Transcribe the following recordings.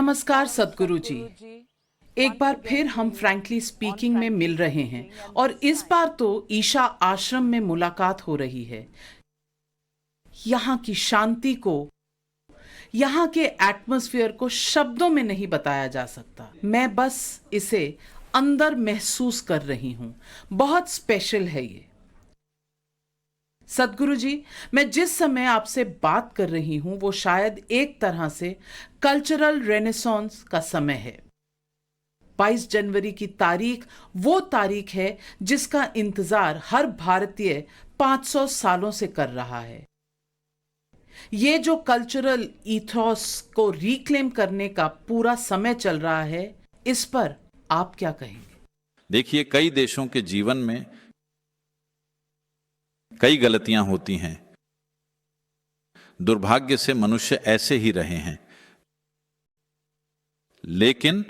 नमस्कार सदगुरु जी। एक बार फिर हम फ्रैंकली स्पीकिंग में मिल रहे हैं और इस बार तो ईशा आश्रम में मुलाकात हो रही है। यहाँ की शांति को, यहाँ के एटमॉस्फेयर को शब्दों में नहीं बताया जा सकता। मैं बस इसे अंदर महसूस कर रही हूँ। बहुत स्पेशल है ये। सदगुरु जी, मैं जिस समय आपसे बात कर रही हूं वो शायद एक तरह से कल्चरल रेनेसॉन्स का समय है। 22 जनवरी की तारीख वो तारीख है जिसका इंतजार हर भारतीय 500 सालों से कर रहा है। ये जो कल्चरल ईथोस को रिक्लेम करने का पूरा समय चल रहा है, इस पर आप क्या कहेंगे? देखिए, कई देशों के जीवन में कई गलतियां होती हैं। दुर्भाग्य से मनुष्य ऐसे ही रहे हैं, लेकिन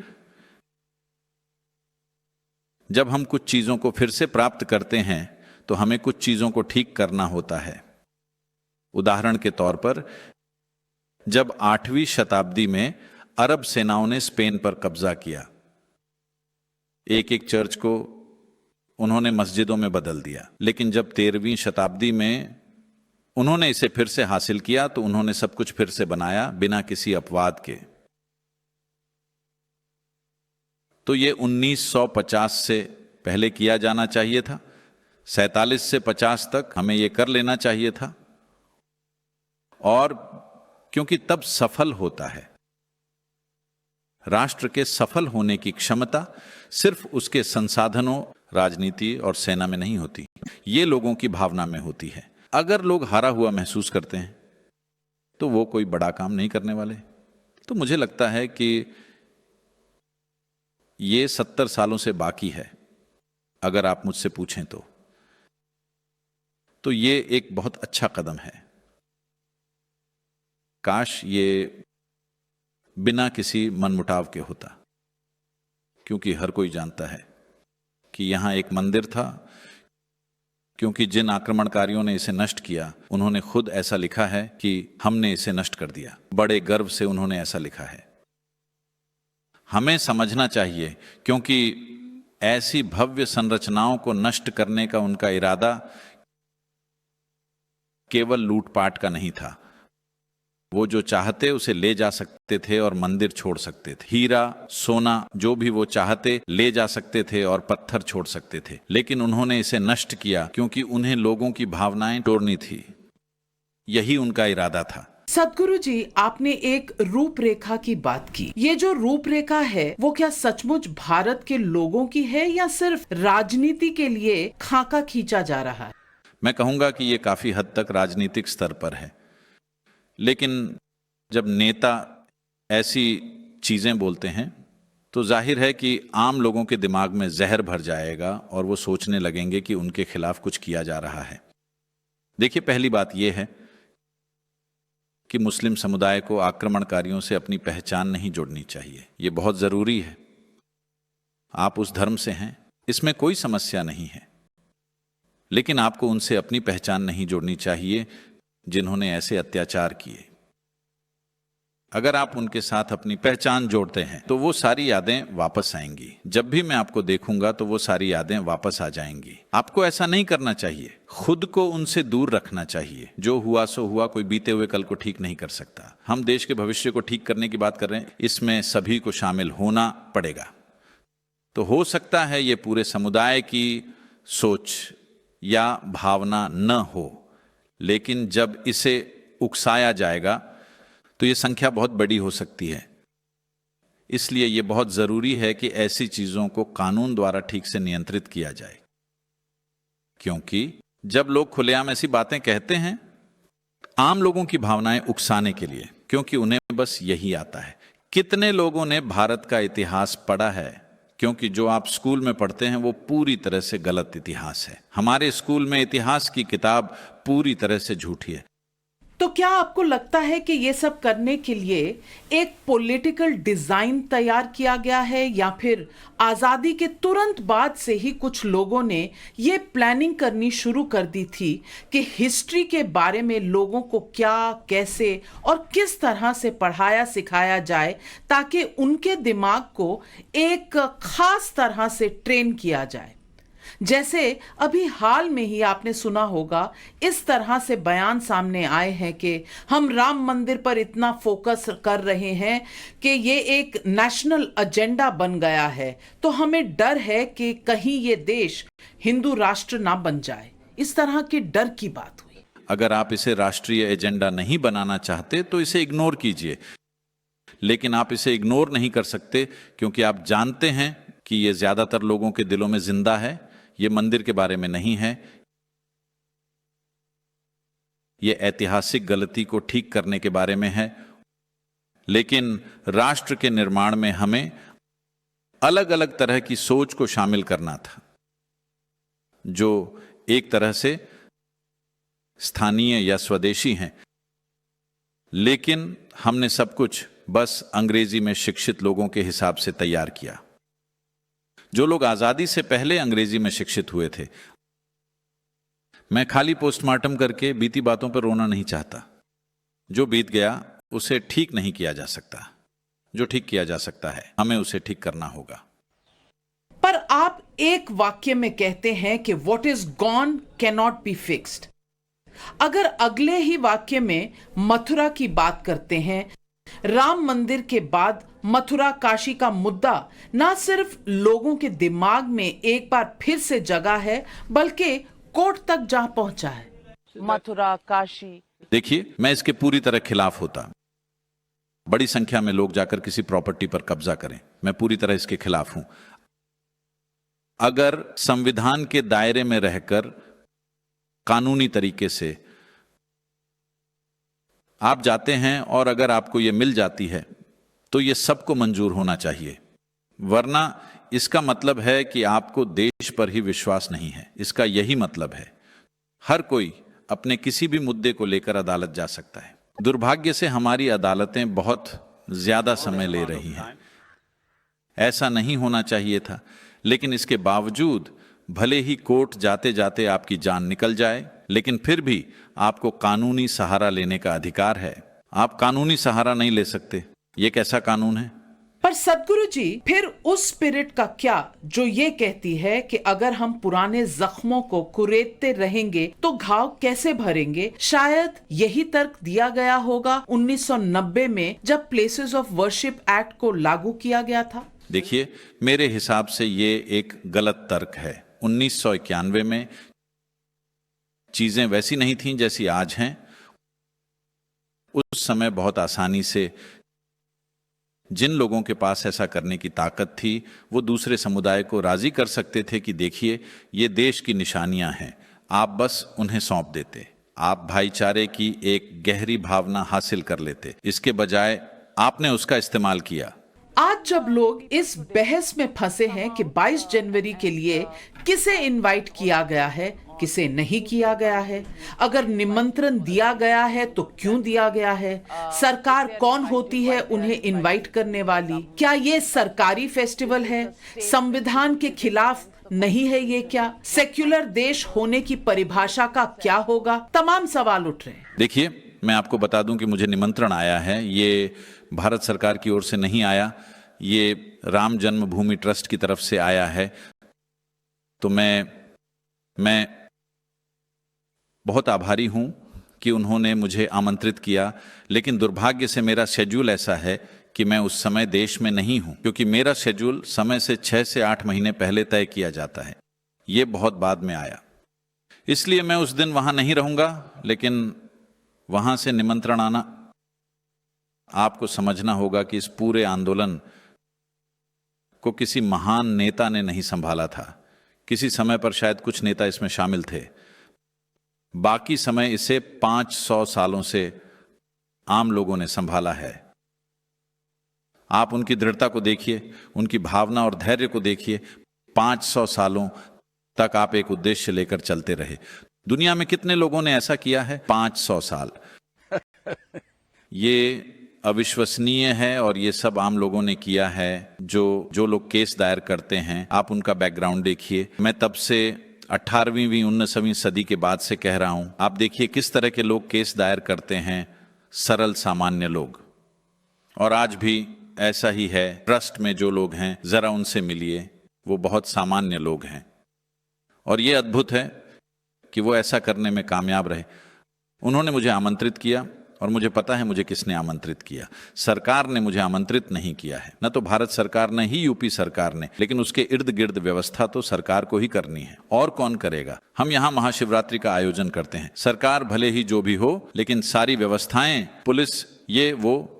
जब हम कुछ चीजों को फिर से प्राप्त करते हैं तो हमें कुछ चीजों को ठीक करना होता है। उदाहरण के तौर पर, जब 8वीं शताब्दी में अरब सेनाओं ने स्पेन पर कब्जा किया, एक एक चर्च को उन्होंने मस्जिदों में बदल दिया। लेकिन जब 13वीं शताब्दी में उन्होंने इसे फिर से हासिल किया तो उन्होंने सब कुछ फिर से बनाया बिना किसी अपवाद के। तो ये 1950 से पहले किया जाना चाहिए था। 47 से 50 तक हमें ये कर लेना चाहिए था, और क्योंकि तब सफल होता है। राष्ट्र के सफल होने की क्षमता सिर्फ उसके संसाधनों, राजनीति और सेना में नहीं होती, ये लोगों की भावना में होती है। अगर लोग हारा हुआ महसूस करते हैं तो वो कोई बड़ा काम नहीं करने वाले। तो मुझे लगता है कि ये 70 सालों से बाकी है, अगर आप मुझसे पूछें तो ये एक बहुत अच्छा कदम है। काश ये बिना किसी मनमुटाव के होता, क्योंकि हर कोई जानता है कि यहां एक मंदिर था। क्योंकि जिन आक्रमणकारियों ने इसे नष्ट किया, उन्होंने खुद ऐसा लिखा है कि हमने इसे नष्ट कर दिया। बड़े गर्व से उन्होंने ऐसा लिखा है। हमें समझना चाहिए, क्योंकि ऐसी भव्य संरचनाओं को नष्ट करने का उनका इरादा केवल लूटपाट का नहीं था। वो जो चाहते उसे ले जा सकते थे और मंदिर छोड़ सकते थे। हीरा, सोना, जो भी वो चाहते ले जा सकते थे और पत्थर छोड़ सकते थे। लेकिन उन्होंने इसे नष्ट किया क्योंकि उन्हें लोगों की भावनाएं तोड़नी थी। यही उनका इरादा था। सदगुरु जी, आपने एक रूपरेखा की बात की। ये जो रूपरेखा है वो क्या सचमुच भारत के लोगों की है या सिर्फ राजनीति के लिए खाका खींचा जा रहा है? मैं कहूंगा कि ये काफी हद तक राजनीतिक स्तर पर है। लेकिन जब नेता ऐसी चीजें बोलते हैं तो जाहिर है कि आम लोगों के दिमाग में जहर भर जाएगा और वो सोचने लगेंगे कि उनके खिलाफ कुछ किया जा रहा है। देखिए, पहली बात यह है कि मुस्लिम समुदाय को आक्रमणकारियों से अपनी पहचान नहीं जोड़नी चाहिए। ये बहुत जरूरी है। आप उस धर्म से हैं, इसमें कोई समस्या नहीं है, लेकिन आपको उनसे अपनी पहचान नहीं जोड़नी चाहिए जिन्होंने ऐसे अत्याचार किए। अगर आप उनके साथ अपनी पहचान जोड़ते हैं तो वो सारी यादें वापस आएंगी। जब भी मैं आपको देखूंगा तो वो सारी यादें वापस आ जाएंगी। आपको ऐसा नहीं करना चाहिए। खुद को उनसे दूर रखना चाहिए। जो हुआ सो हुआ, कोई बीते हुए कल को ठीक नहीं कर सकता। हम देश के भविष्य को ठीक करने की बात कर रहे हैं, इसमें सभी को शामिल होना पड़ेगा। तो हो सकता है ये पूरे समुदाय की सोच या भावना न हो, लेकिन जब इसे उकसाया जाएगा तो ये संख्या बहुत बड़ी हो सकती है। इसलिए ये बहुत जरूरी है कि ऐसी चीजों को कानून द्वारा ठीक से नियंत्रित किया जाए। क्योंकि जब लोग खुलेआम ऐसी बातें कहते हैं, आम लोगों की भावनाएं उकसाने के लिए, क्योंकि उन्हें बस यही आता है। कितने लोगों ने भारत का इतिहास पढ़ा है? क्योंकि जो आप स्कूल में पढ़ते हैं वो पूरी तरह से गलत इतिहास है। हमारे स्कूल में इतिहास की किताब पूरी तरह से झूठी है। तो क्या आपको लगता है कि ये सब करने के लिए एक पॉलिटिकल डिजाइन तैयार किया गया है, या फिर आजादी के तुरंत बाद से ही कुछ लोगों ने ये प्लानिंग करनी शुरू कर दी थी कि हिस्ट्री के बारे में लोगों को क्या, कैसे और किस तरह से पढ़ाया सिखाया जाए ताकि उनके दिमाग को एक खास तरह से ट्रेन किया जाए? जैसे अभी हाल में ही आपने सुना होगा, इस तरह से बयान सामने आए हैं कि हम राम मंदिर पर इतना फोकस कर रहे हैं कि ये एक नेशनल एजेंडा बन गया है, तो हमें डर है कि कहीं ये देश हिंदू राष्ट्र ना बन जाए। इस तरह की डर की बात हुई। अगर आप इसे राष्ट्रीय एजेंडा नहीं बनाना चाहते तो इसे इग्नोर कीजिए, लेकिन आप इसे इग्नोर नहीं कर सकते क्योंकि आप जानते हैं कि ये ज्यादातर लोगों के दिलों में जिंदा है। ये मंदिर के बारे में नहीं है, ये ऐतिहासिक गलती को ठीक करने के बारे में है। लेकिन राष्ट्र के निर्माण में हमें अलग अलग तरह की सोच को शामिल करना था, जो एक तरह से स्थानीय या स्वदेशी हैं, लेकिन हमने सब कुछ बस अंग्रेजी में शिक्षित लोगों के हिसाब से तैयार किया, जो लोग आजादी से पहले अंग्रेजी में शिक्षित हुए थे। मैं खाली पोस्टमार्टम करके बीती बातों पर रोना नहीं चाहता। जो बीत गया उसे ठीक नहीं किया जा सकता, जो ठीक किया जा सकता है हमें उसे ठीक करना होगा। पर आप एक वाक्य में कहते हैं कि what is gone can not be fixed. अगर अगले ही वाक्य में मथुरा की बात करते हैं, राम मंदिर के बाद मथुरा काशी का मुद्दा ना सिर्फ लोगों के दिमाग में एक बार फिर से जगा है, बल्कि कोर्ट तक जा पहुंचा है। मथुरा काशी, देखिए, मैं इसके पूरी तरह खिलाफ होता। बड़ी संख्या में लोग जाकर किसी प्रॉपर्टी पर कब्जा करें, मैं पूरी तरह इसके खिलाफ हूं। अगर संविधान के दायरे में रहकर कानूनी तरीके से आप जाते हैं और अगर आपको यह मिल जाती है तो यह सबको मंजूर होना चाहिए, वरना इसका मतलब है कि आपको देश पर ही विश्वास नहीं है। इसका यही मतलब है। हर कोई अपने किसी भी मुद्दे को लेकर अदालत जा सकता है। दुर्भाग्य से हमारी अदालतें बहुत ज्यादा समय ले रही हैं। ऐसा नहीं होना चाहिए था, लेकिन इसके बावजूद भले ही कोर्ट जाते जाते आपकी जान निकल जाए, लेकिन फिर भी आपको कानूनी सहारा लेने का अधिकार है। आप कानूनी सहारा नहीं ले सकते। ये कैसा कानून है? पर सदगुरु जी, फिर उस स्पिरिट का क्या जो ये कहती है कि अगर हम पुराने जख्मों को कुरेदते रहेंगे तो घाव कैसे भरेंगे? शायद यही तर्क दिया गया होगा 1990 में जब प्लेसेस ऑफ वर्शिप एक्ट को लागू किया गया था। देखिए, मेरे हिसाब से ये एक गलत तर्क है। 1991 में चीजें वैसी नहीं थीं जैसी आज हैं। उस समय बहुत आसानी से जिन लोगों के पास ऐसा करने की ताकत थी, वो दूसरे समुदाय को राजी कर सकते थे कि देखिए, ये देश की निशानियां हैं, आप बस उन्हें सौंप देते, आप भाईचारे की एक गहरी भावना हासिल कर लेते। इसके बजाय आपने उसका इस्तेमाल किया। आज जब लोग इस बहस में फंसे हैं कि 22 जनवरी के लिए किसे इनवाइट किया गया है, किसे नहीं किया गया है, अगर निमंत्रण दिया गया है तो क्यों दिया गया है, सरकार कौन होती है उन्हें इनवाइट करने वाली, क्या ये सरकारी फेस्टिवल है, संविधान के खिलाफ नहीं है ये क्या, सेक्युलर देश होने की परिभाषा का क्या होगा, तमाम सवाल उठ रहे हैं। देखिए, मैं आपको बता दूं कि मुझे निमंत्रण आया है, ये भारत सरकार की ओर से नहीं आया, ये राम जन्मभूमि ट्रस्ट की तरफ से आया है। तो मैं बहुत आभारी हूं कि उन्होंने मुझे आमंत्रित किया, लेकिन दुर्भाग्य से मेरा शेड्यूल ऐसा है कि मैं उस समय देश में नहीं हूं, क्योंकि मेरा शेड्यूल समय से 6 से 8 महीने पहले तय किया जाता है। ये बहुत बाद में आया, इसलिए मैं उस दिन वहां नहीं रहूंगा। लेकिन वहां से निमंत्रण आना, आपको समझना होगा कि इस पूरे आंदोलन को किसी महान नेता ने नहीं संभाला था। किसी समय पर शायद कुछ नेता इसमें शामिल थे, बाकी समय इसे 500 सालों से आम लोगों ने संभाला है। आप उनकी दृढ़ता को देखिए, उनकी भावना और धैर्य को देखिए। 500 सालों तक आप एक उद्देश्य लेकर चलते रहे। दुनिया में कितने लोगों ने ऐसा किया है? 500 साल। ये अविश्वसनीय है और ये सब आम लोगों ने किया है। जो लोग केस दायर करते हैं, आप उनका बैकग्राउंड देखिए। मैं तब से 18वीं 19वीं सदी के बाद से कह रहा हूं, आप देखिए किस तरह के लोग केस दायर करते हैं, सरल सामान्य लोग। और आज भी ऐसा ही है। ट्रस्ट में जो लोग हैं, जरा उनसे मिलिए, वो बहुत सामान्य लोग हैं। और ये अद्भुत है कि वो ऐसा करने में कामयाब रहे। उन्होंने मुझे आमंत्रित किया और मुझे पता है मुझे किसने आमंत्रित किया। सरकार ने मुझे आमंत्रित नहीं किया है, न तो भारत सरकार ने ही यूपी सरकार ने, लेकिन उसके इर्द गिर्द व्यवस्था तो सरकार को ही करनी है। और कौन करेगा? हम यहाँ महाशिवरात्रि का आयोजन करते हैं, सरकार भले ही जो भी हो, लेकिन सारी व्यवस्थाएं, पुलिस, ये वो,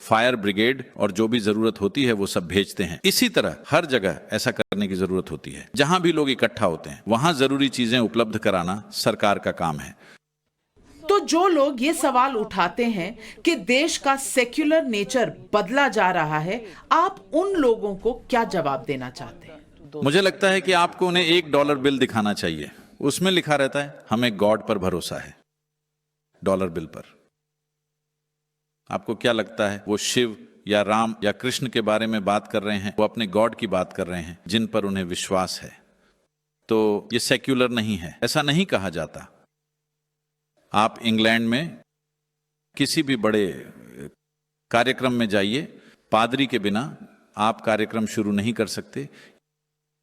फायर ब्रिगेड और जो भी जरूरत होती है वो सब भेजते हैं। इसी तरह हर जगह ऐसा करने की जरूरत होती है। जहां भी लोग इकट्ठा होते हैं वहां जरूरी चीजें उपलब्ध कराना सरकार का काम है। तो जो लोग ये सवाल उठाते हैं कि देश का सेक्युलर नेचर बदला जा रहा है, आप उन लोगों को क्या जवाब देना चाहते हैं? मुझे लगता है कि आपको उन्हें $1 बिल दिखाना चाहिए। उसमें लिखा रहता है हमें गॉड पर भरोसा है, डॉलर बिल पर। आपको क्या लगता है वो शिव या राम या कृष्ण के बारे में बात कर रहे हैं? वो अपने गॉड की बात कर रहे हैं जिन पर उन्हें विश्वास है। तो ये सेक्युलर नहीं है, ऐसा नहीं कहा जाता। आप इंग्लैंड में किसी भी बड़े कार्यक्रम में जाइए, पादरी के बिना आप कार्यक्रम शुरू नहीं कर सकते।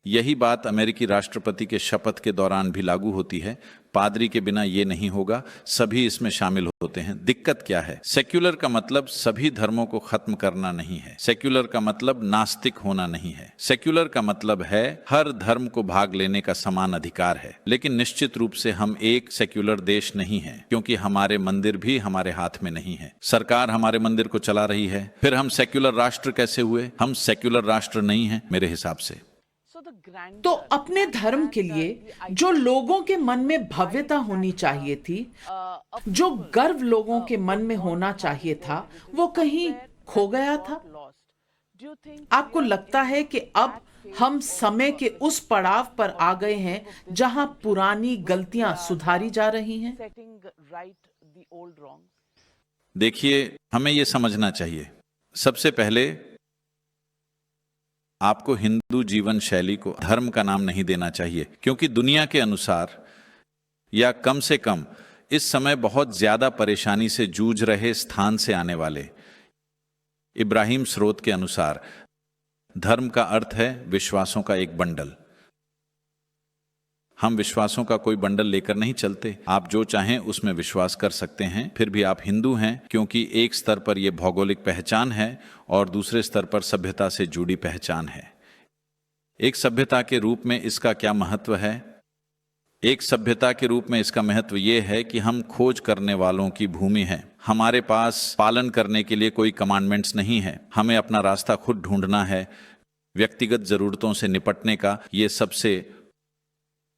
यही बात अमेरिकी राष्ट्रपति के शपथ के दौरान भी लागू होती है। पादरी के बिना ये नहीं होगा, सभी इसमें शामिल होते हैं। दिक्कत क्या है? सेक्युलर का मतलब सभी धर्मों को खत्म करना नहीं है। सेक्युलर का मतलब नास्तिक होना नहीं है। सेक्युलर का मतलब है हर धर्म को भाग लेने का समान अधिकार है। लेकिन निश्चित रूप से हम एक सेक्युलर देश नहीं है, क्योंकि हमारे मंदिर भी हमारे हाथ में नहीं है। सरकार हमारे मंदिर को चला रही है। फिर हम सेक्युलर राष्ट्र कैसे हुए? हम सेक्युलर राष्ट्र नहीं है मेरे हिसाब से। तो अपने धर्म के लिए जो लोगों के मन में भव्यता होनी चाहिए थी, जो गर्व लोगों के मन में होना चाहिए था, वो कहीं खो गया था। आपको लगता है कि अब हम समय के उस पड़ाव पर आ गए हैं जहां पुरानी गलतियां सुधारी जा रही हैं? देखिए, हमें यह समझना चाहिए, सबसे पहले आपको हिंदू जीवन शैली को धर्म का नाम नहीं देना चाहिए, क्योंकि दुनिया के अनुसार, या कम से कम इस समय बहुत ज्यादा परेशानी से जूझ रहे स्थान से आने वाले इब्राहिम स्रोत के अनुसार, धर्म का अर्थ है विश्वासों का एक बंडल। हम विश्वासों का कोई बंडल लेकर नहीं चलते। आप जो चाहें उसमें विश्वास कर सकते हैं, फिर भी आप हिंदू हैं, क्योंकि एक स्तर पर यह भौगोलिक पहचान है और दूसरे स्तर पर सभ्यता से जुड़ी पहचान है। एक सभ्यता के रूप में इसका क्या महत्व है? एक सभ्यता के रूप में इसका महत्व यह है कि हम खोज करने वालों की भूमि हैं। हमारे पास पालन करने के लिए कोई कमांडमेंट्स नहीं है। हमें अपना रास्ता खुद ढूंढना है। व्यक्तिगत जरूरतों से निपटने का यह सबसे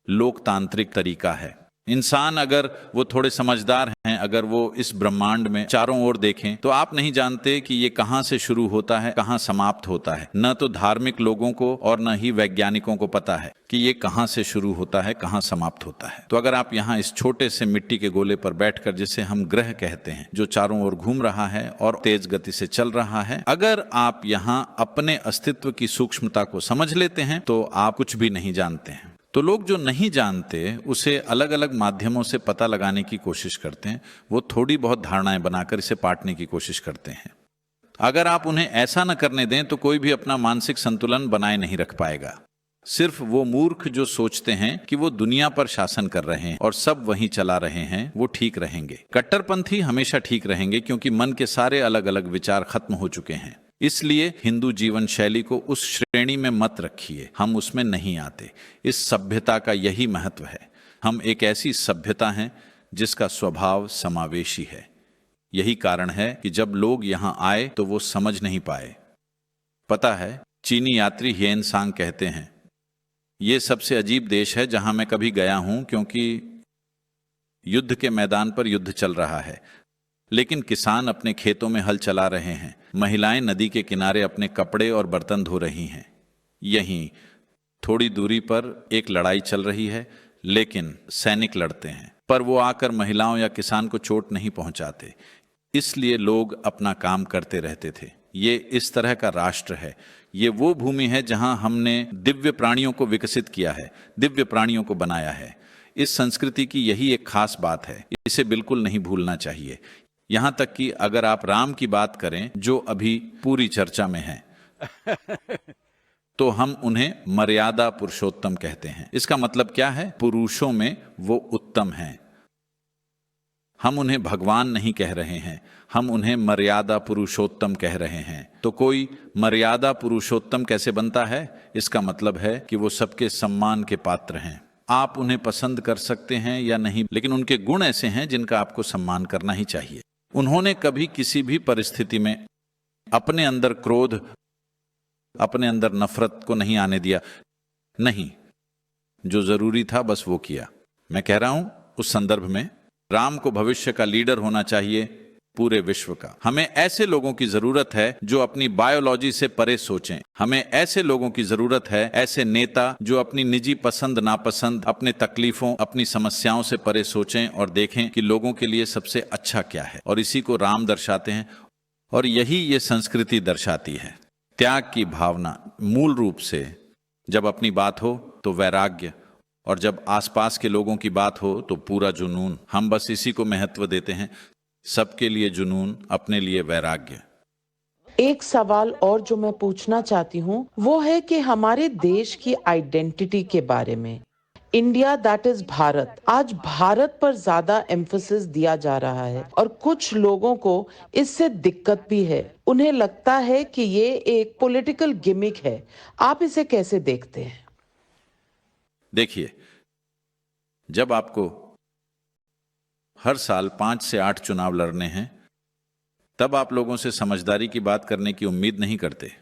लोकतांत्रिक तरीका है। इंसान अगर वो थोड़े समझदार हैं, अगर वो इस ब्रह्मांड में चारों ओर देखें, तो आप नहीं जानते कि ये कहां से शुरू होता है, कहां समाप्त होता है। न तो धार्मिक लोगों को और न ही वैज्ञानिकों को पता है कि ये कहां से शुरू होता है, कहां समाप्त होता है। तो अगर आप यहाँ इस छोटे से मिट्टी के गोले पर बैठकर, जिसे हम ग्रह कहते हैं, जो चारों ओर घूम रहा है और तेज गति से चल रहा है, अगर आप यहाँ अपने अस्तित्व की सूक्ष्मता को समझ लेते हैं तो आप कुछ भी नहीं जानते हैं। तो लोग जो नहीं जानते उसे अलग अलग माध्यमों से पता लगाने की कोशिश करते हैं। वो थोड़ी बहुत धारणाएं बनाकर इसे पाटने की कोशिश करते हैं। अगर आप उन्हें ऐसा न करने दें तो कोई भी अपना मानसिक संतुलन बनाए नहीं रख पाएगा। सिर्फ वो मूर्ख जो सोचते हैं कि वो दुनिया पर शासन कर रहे हैं और सब वहीं चला रहे हैं, वो ठीक रहेंगे। कट्टरपंथी हमेशा ठीक रहेंगे, क्योंकि मन के सारे अलग अलग विचार खत्म हो चुके हैं। इसलिए हिंदू जीवन शैली को उस श्रेणी में मत रखिए, हम उसमें नहीं आते। इस सभ्यता का यही महत्व है। हम एक ऐसी सभ्यता हैं जिसका स्वभाव समावेशी है। यही कारण है कि जब लोग यहां आए तो वो समझ नहीं पाए। पता है, चीनी यात्री हियेन सांग कहते हैं, ये सबसे अजीब देश है जहां मैं कभी गया हूं, क्योंकि युद्ध के मैदान पर युद्ध चल रहा है, लेकिन किसान अपने खेतों में हल चला रहे हैं। महिलाएं नदी के किनारे अपने कपड़े और बर्तन धो रही हैं। यहीं थोड़ी दूरी पर एक लड़ाई चल रही है, लेकिन सैनिक लड़ते हैं, पर वो आकर महिलाओं या किसान को चोट नहीं पहुंचाते। इसलिए लोग अपना काम करते रहते थे। ये इस तरह का राष्ट्र है। ये वो भूमि है जहां हमने दिव्य प्राणियों को विकसित किया है, दिव्य प्राणियों को बनाया है। इस संस्कृति की यही एक खास बात है, इसे बिल्कुल नहीं भूलना चाहिए। यहां तक कि अगर आप राम की बात करें, जो अभी पूरी चर्चा में है, तो हम उन्हें मर्यादा पुरुषोत्तम कहते हैं। इसका मतलब क्या है? पुरुषों में वो उत्तम हैं। हम उन्हें भगवान नहीं कह रहे हैं, हम उन्हें मर्यादा पुरुषोत्तम कह रहे हैं। तो कोई मर्यादा पुरुषोत्तम कैसे बनता है? इसका मतलब है कि वो सबके सम्मान के पात्र हैं। आप उन्हें पसंद कर सकते हैं या नहीं, लेकिन उनके गुण ऐसे हैं जिनका आपको सम्मान करना ही चाहिए। उन्होंने कभी किसी भी परिस्थिति में अपने अंदर क्रोध, अपने अंदर नफरत को नहीं आने दिया। नहीं, जो जरूरी था बस वो किया। मैं कह रहा हूं उस संदर्भ में राम को भविष्य का लीडर होना चाहिए पूरे विश्व का। हमें ऐसे लोगों की जरूरत है जो अपनी बायोलॉजी से परे सोचें। हमें ऐसे लोगों की जरूरत है, ऐसे नेता जो अपनी निजी पसंद नापसंद, अपने तकलीफों, अपनी समस्याओं से परे सोचें और देखें कि लोगों के लिए सबसे अच्छा क्या है। और इसी को राम दर्शाते हैं और यही ये संस्कृति दर्शाती है। त्याग की भावना मूल रूप से, जब अपनी बात हो तो वैराग्य, और जब आसपास के लोगों की बात हो तो पूरा जुनून। हम बस इसी को महत्व देते हैं, सबके लिए जुनून, अपने लिए वैराग्य। एक सवाल और जो मैं पूछना चाहती हूँ वो है कि हमारे देश की आइडेंटिटी के बारे में। India, that is Bharat. आज भारत पर ज्यादा एम्फेसिस दिया जा रहा है और कुछ लोगों को इससे दिक्कत भी है। उन्हें लगता है कि ये एक पॉलिटिकल गिमिक है। आप इसे कैसे देखते हैं? देखिए, जब आपको हर साल 5 से 8 चुनाव लड़ने हैं, तब आप लोगों से समझदारी की बात करने की उम्मीद नहीं करते।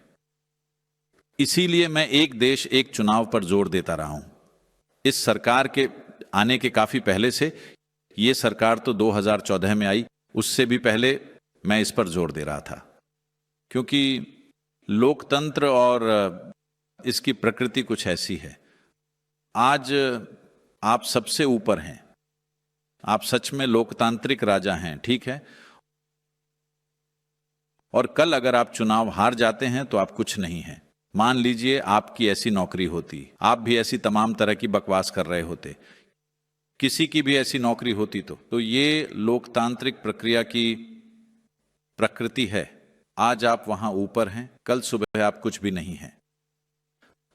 इसीलिए मैं एक देश एक चुनाव पर जोर देता रहा हूं। इस सरकार के आने के काफी पहले से, ये सरकार तो 2014 में आई, उससे भी पहले मैं इस पर जोर दे रहा था, क्योंकि लोकतंत्र और इसकी प्रकृति कुछ ऐसी है। आज आप सबसे ऊपर हैं, आप सच में लोकतांत्रिक राजा हैं, ठीक है। और कल अगर आप चुनाव हार जाते हैं तो आप कुछ नहीं हैं। मान लीजिए आपकी ऐसी नौकरी होती, आप भी ऐसी तमाम तरह की बकवास कर रहे होते, किसी की भी ऐसी नौकरी होती, तो ये लोकतांत्रिक प्रक्रिया की प्रकृति है। आज आप वहां ऊपर हैं, कल सुबह आप कुछ भी नहीं हैं।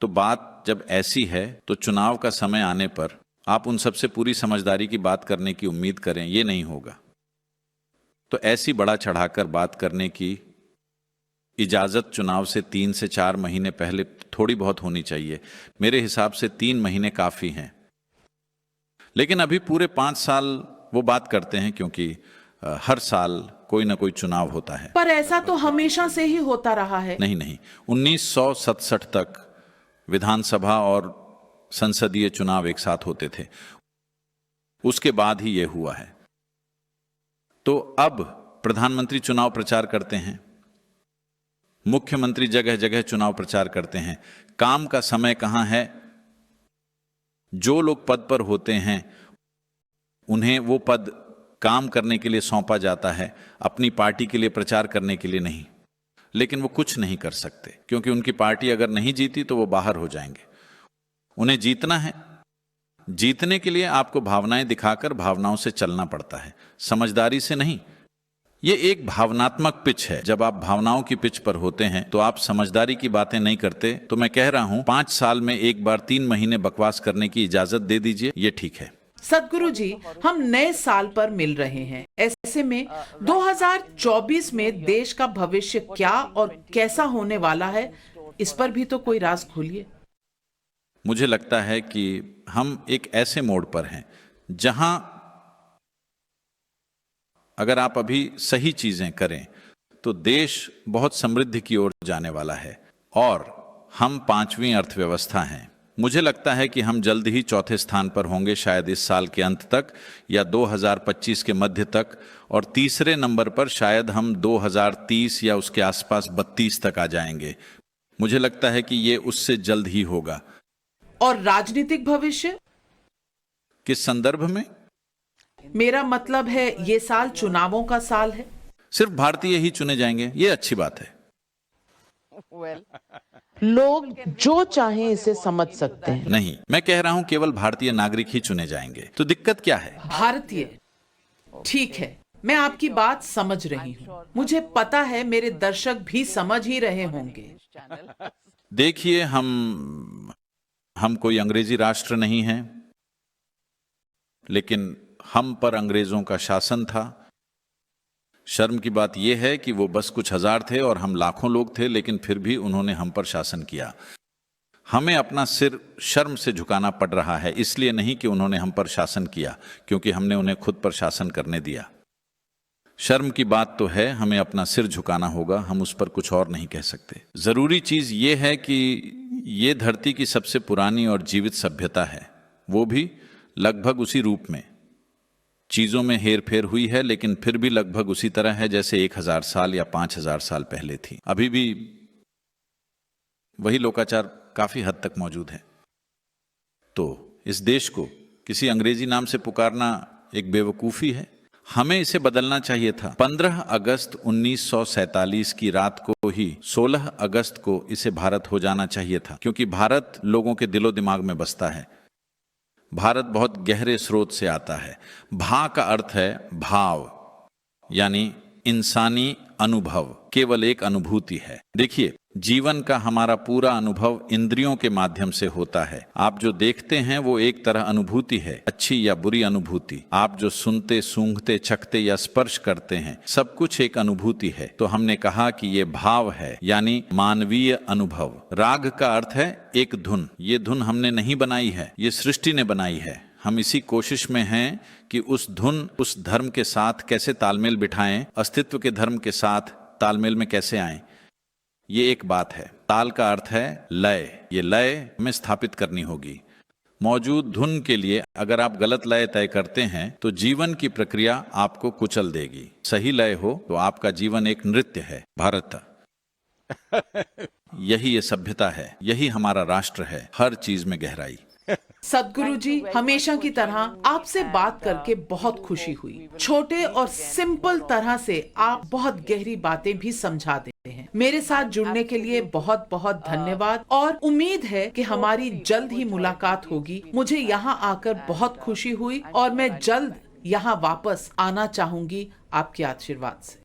तो बात जब ऐसी है तो चुनाव का समय आने पर आप उन सबसे पूरी समझदारी की बात करने की उम्मीद करें, ये नहीं होगा। तो ऐसी बड़ा चढ़ाकर बात करने की इजाजत चुनाव से 3 से 4 महीने पहले थोड़ी बहुत होनी चाहिए। मेरे हिसाब से 3 महीने काफी हैं। लेकिन अभी पूरे 5 साल वो बात करते हैं, क्योंकि हर साल कोई ना कोई चुनाव होता है। पर ऐसा तो हमेशा से ही होता रहा है। नहीं, 1967 तक विधानसभा और संसदीय चुनाव एक साथ होते थे, उसके बाद ही यह हुआ है। तो अब प्रधानमंत्री चुनाव प्रचार करते हैं, मुख्यमंत्री जगह जगह चुनाव प्रचार करते हैं। काम का समय कहां है? जो लोग पद पर होते हैं उन्हें वो पद काम करने के लिए सौंपा जाता है, अपनी पार्टी के लिए प्रचार करने के लिए नहीं। लेकिन वो कुछ नहीं कर सकते, क्योंकि उनकी पार्टी अगर नहीं जीती तो वो बाहर हो जाएंगे। उन्हें जीतना है। जीतने के लिए आपको भावनाएं दिखाकर भावनाओं से चलना पड़ता है, समझदारी से नहीं। ये एक भावनात्मक पिच है। जब आप भावनाओं की पिच पर होते हैं तो आप समझदारी की बातें नहीं करते। तो मैं कह रहा हूं 5 साल में एक बार 3 महीने बकवास करने की इजाजत दे दीजिए, ये ठीक है। सदगुरु जी, हम नए साल पर मिल रहे हैं। ऐसे में 2024 में देश का भविष्य क्या और कैसा होने वाला है, इस पर भी तो कोई राज खोलिए। मुझे लगता है कि हम एक ऐसे मोड़ पर हैं जहां अगर आप अभी सही चीजें करें तो देश बहुत समृद्धि की ओर जाने वाला है। और हम 5वीं अर्थव्यवस्था हैं। मुझे लगता है कि हम जल्द ही 4थे स्थान पर होंगे, शायद इस साल के अंत तक या 2025 के मध्य तक, और तीसरे नंबर पर शायद हम 2030 या उसके आसपास 32 तक आ जाएंगे। मुझे लगता है कि ये उससे जल्द ही होगा। और राजनीतिक भविष्य किस संदर्भ में? मेरा मतलब है ये साल चुनावों का साल है। सिर्फ भारतीय ही चुने जाएंगे, ये अच्छी बात है। लोग जो चाहें इसे समझ सकते हैं। नहीं, मैं कह रहा हूं केवल भारतीय नागरिक ही चुने जाएंगे। तो दिक्कत क्या है? भारतीय, ठीक है, मैं आपकी बात समझ रही हूँ। मुझे पता है मेरे दर्शक भी समझ ही रहे होंगे। देखिए, हम कोई अंग्रेजी राष्ट्र नहीं है, लेकिन हम पर अंग्रेजों का शासन था। शर्म की बात यह है कि वो बस कुछ हजार थे और हम लाखों लोग थे, लेकिन फिर भी उन्होंने हम पर शासन किया। हमें अपना सिर शर्म से झुकाना पड़ रहा है, इसलिए नहीं कि उन्होंने हम पर शासन किया, क्योंकि हमने उन्हें खुद पर शासन करने दिया। शर्म की बात तो है, हमें अपना सिर झुकाना होगा, हम उस पर कुछ और नहीं कह सकते। जरूरी चीज ये है कि ये धरती की सबसे पुरानी और जीवित सभ्यता है, वो भी लगभग उसी रूप में। चीजों में हेर फेर हुई है, लेकिन फिर भी लगभग उसी तरह है जैसे 1000 साल या 5000 साल पहले थी। अभी भी वही लोकाचार काफी हद तक मौजूद है। तो इस देश को किसी अंग्रेजी नाम से पुकारना एक बेवकूफी है। हमें इसे बदलना चाहिए था। 15 अगस्त 1947 की रात को ही 16 अगस्त को इसे भारत हो जाना चाहिए था, क्योंकि भारत लोगों के दिलो दिमाग में बसता है। भारत बहुत गहरे स्रोत से आता है। भा का अर्थ है भाव, यानी इंसानी अनुभव, केवल एक अनुभूति है। देखिए, जीवन का हमारा पूरा अनुभव इंद्रियों के माध्यम से होता है। आप जो देखते हैं वो एक तरह अनुभूति है, अच्छी या बुरी अनुभूति। आप जो सुनते, सूंघते, चखते या स्पर्श करते हैं, सब कुछ एक अनुभूति है। तो हमने कहा कि ये भाव है, यानी मानवीय अनुभव। राग का अर्थ है एक धुन। ये धुन हमने नहीं बनाई है, ये सृष्टि ने बनाई है। हम इसी कोशिश में हैं कि उस धुन, उस धर्म के साथ कैसे तालमेल बिठाएं, अस्तित्व के धर्म के साथ तालमेल में कैसे आएं। ये एक बात है। ताल का अर्थ है लय। ये लय हमें स्थापित करनी होगी। मौजूद धुन के लिए अगर आप गलत लय तय करते हैं तो जीवन की प्रक्रिया आपको कुचल देगी। सही लय हो तो आपका जीवन एक नृत्य है। भारत यही ये सभ्यता है, यही हमारा राष्ट्र है, हर चीज में गहराई। सदगुरु जी, हमेशा की तरह आपसे बात करके बहुत खुशी हुई। छोटे और सिंपल तरह से आप बहुत गहरी बातें भी समझा देते हैं। मेरे साथ जुड़ने के लिए बहुत बहुत धन्यवाद और उम्मीद है कि हमारी जल्द ही मुलाकात होगी। मुझे यहाँ आकर बहुत खुशी हुई और मैं जल्द यहाँ वापस आना चाहूंगी आपके आशीर्वाद से।